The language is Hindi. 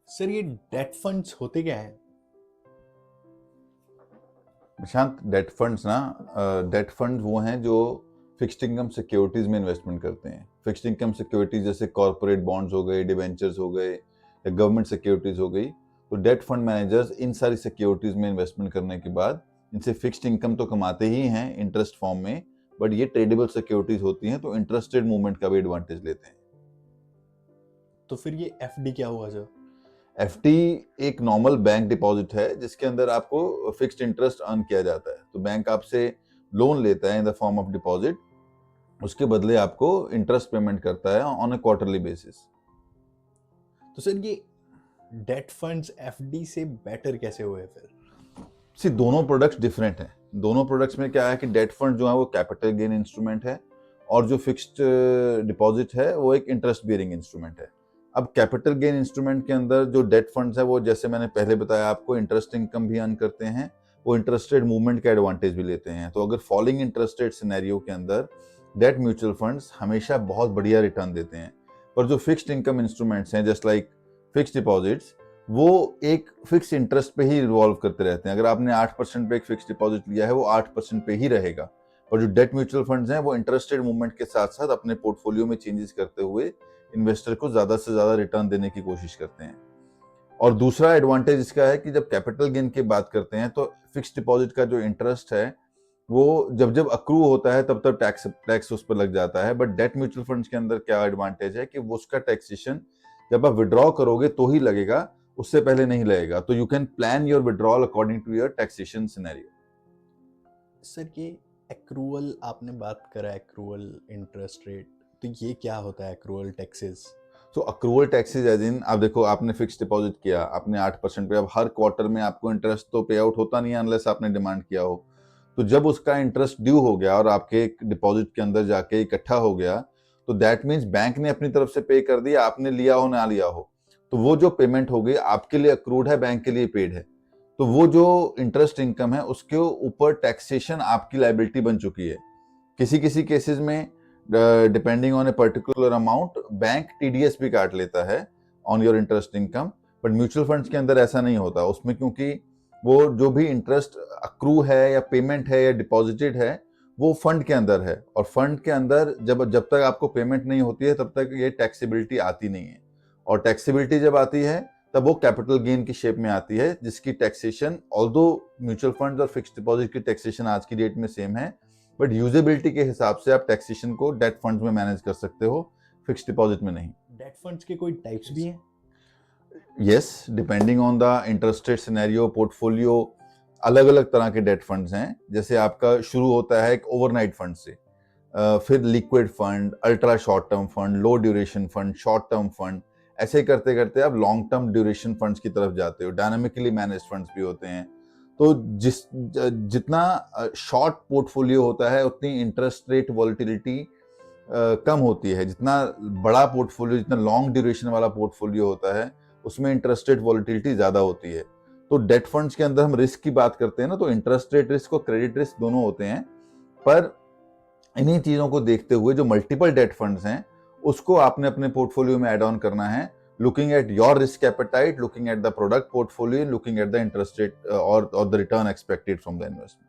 सर ये डेट फंड्स होते क्या है? प्रशांत, डेट फंड वो हैं जो फिक्स्ड इनकम सिक्योरिटीज में इन्वेस्टमेंट करते हैं। फिक्स्ड इनकम सिक्योरिटीज जैसे कॉर्पोरेट बॉन्ड्स हो गए, डिबेंचर्स हो गए या गवर्नमेंट सिक्योरिटीज हो गई। तो डेट फंड मैनेजर्स इन सारी सिक्योरिटीज में इन्वेस्टमेंट करने के बाद इनसे फिक्स्ड इनकम तो कमाते ही हैं इंटरेस्ट फॉर्म में, बट ये ट्रेडेबल सिक्योरिटीज होती हैं तो इंटरेस्टेड मूवमेंट का भी एडवांटेज लेते हैं। तो फिर ये एफडी क्या हुआ सर? एफडी एक नॉर्मल बैंक डिपॉजिट है जिसके अंदर आपको फिक्स्ड इंटरेस्ट अर्न किया जाता है। तो बैंक आपसे लोन लेता है in the form of deposit, उसके बदले आपको इंटरेस्ट पेमेंट करता है ऑन अ क्वार्टरली बेसिस। तो सर ये डेट फंड्स एफडी से बेटर कैसे हुए फिर? सी, दोनों प्रोडक्ट्स डिफरेंट हैं। दोनों प्रोडक्ट्स में क्या है कि डेट फंड जो है वो कैपिटल गेन इंस्ट्रूमेंट है और जो फिक्स्ड डिपॉजिट है वो एक इंटरेस्ट बियरिंग इंस्ट्रूमेंट है। अब कैपिटल गेन इंस्ट्रूमेंट के अंदर जो डेट फंड्स है वो, जैसे मैंने पहले बताया आपको, इंटरेस्ट इनकम भी अर्न करते हैं, वो इंटरेस्टेड मूवमेंट का एडवांटेज भी लेते हैं। तो अगर फॉलिंग इंटरेस्ट रेट सिनेरियो के अंदर डेट म्यूचुअल फंड्स हमेशा बहुत बढ़िया रिटर्न देते हैं, पर जो फिक्स्ड इनकम इंस्ट्रूमेंट्स हैं जस्ट लाइक फिक्स्ड डिपॉजिट्स, वो एक फिक्स इंटरेस्ट पे ही रिवॉल्व करते रहते हैं। अगर आपने 8% पे एक फिक्स डिपॉजिट लिया है वो 8% पे ही रहेगा। और जो डेट म्यूचुअल फंड्स हैं वो इंटरेस्टेड मूवमेंट के साथ साथ अपने पोर्टफोलियो में चेंजेस करते हुए इन्वेस्टर को ज्यादा से ज्यादा रिटर्न देने की कोशिश करते हैं। और दूसरा एडवांटेज इसका है कि जब कैपिटल गेन की बात करते हैं तो फिक्स्ड डिपॉजिट का जो इंटरेस्ट है वो जब जब अक्रू होता है तब तब टैक्स उस पर लग जाता है। बट डेट म्यूचुअल फंड्स के अंदर क्या एडवांटेज है कि वो उसका टैक्सेशन जब आप विड्रॉ करोगे तो ही लगेगा, उससे पहले नहीं लगेगा। तो you can plan your withdrawal according to your taxation scenario. Sir ये एक्रूअल आपने बात करा, एक्रूअल इंटरेस्ट रेट, तो ये क्या होता है accrual taxes? So accrual taxes as in, आप देखो आपने फिक्स डिपॉजिट किया आपने 8% पे, अब हर क्वार्टर में आपको इंटरेस्ट तो पे आउट होता नहीं है अनलेस आपने डिमांड किया हो। तो जब उसका इंटरेस्ट ड्यू हो गया और आपके डिपॉजिट के अंदर जाके इकट्ठा हो गया, तो दैट मीन्स बैंक ने अपनी तरफ से पे कर दिया, आपने लिया हो ना लिया हो, तो वो जो पेमेंट हो गई आपके लिए अक्रूड है, बैंक के लिए पेड है। तो वो जो इंटरेस्ट इनकम है उसके ऊपर टैक्सेशन आपकी लाइबिलिटी बन चुकी है। किसी किसी केसेस में depending on a particular amount bank TDS भी काट लेता है on your interest income, but mutual funds के अंदर ऐसा नहीं होता उसमें, क्योंकि वो जो भी इंटरेस्ट अक्रू है या पेमेंट है या डिपॉजिटेड है वो फंड के अंदर है, और फंड के अंदर जब जब तक आपको पेमेंट नहीं होती है तब तक ये टैक्सेबिलिटी आती नहीं है। और टैक्सेबिलिटी जब आती है तब वो कैपिटल गेन की शेप में आती है, जिसकी टैक्सेशन ऑल्दो म्यूचुअल फंड और फिक्स्ड डिपॉजिट की टैक्सेशन आज की डेट में सेम है, बट यूजेबिलिटी के हिसाब से आप टैक्सेशन को डेट फंड्स में मैनेज कर सकते हो, फिक्स्ड डिपॉजिट में नहीं। डेट फंड्स के कोई टाइप्स भी हैं? Yes, depending on the interest rate scenario portfolio, अलग अलग तरह के डेट फंड्स हैं। जैसे आपका शुरू होता है एक ओवरनाइट फंड से, फिर liquid fund, ultra short term fund, low duration fund, short term fund, ऐसे करते करते आप लॉन्ग टर्म ड्यूरेशन फंड्स की तरफ जाते हो। डायनामिकली मैनेज फंड्स भी होते हैं। तो जितना शॉर्ट पोर्टफोलियो होता है उतनी इंटरेस्ट रेट वॉलिटिलिटी कम होती है। जितना बड़ा पोर्टफोलियो, जितना लॉन्ग ड्यूरेशन वाला पोर्टफोलियो होता है उसमें इंटरेस्ट रेट वॉलिटिलिटी ज्यादा होती है। तो डेट फंड्स के अंदर हम रिस्क की बात करते हैं ना, तो इंटरेस्ट रेट रिस्क और क्रेडिट रिस्क दोनों होते हैं। पर इन्हीं चीजों को देखते हुए जो मल्टीपल डेट फंड्स हैं उसको आपने अपने पोर्टफोलियो में ऐड ऑन करना है, looking at your risk appetite, looking at the product portfolio, looking at the interest rate और the return expected from the investment.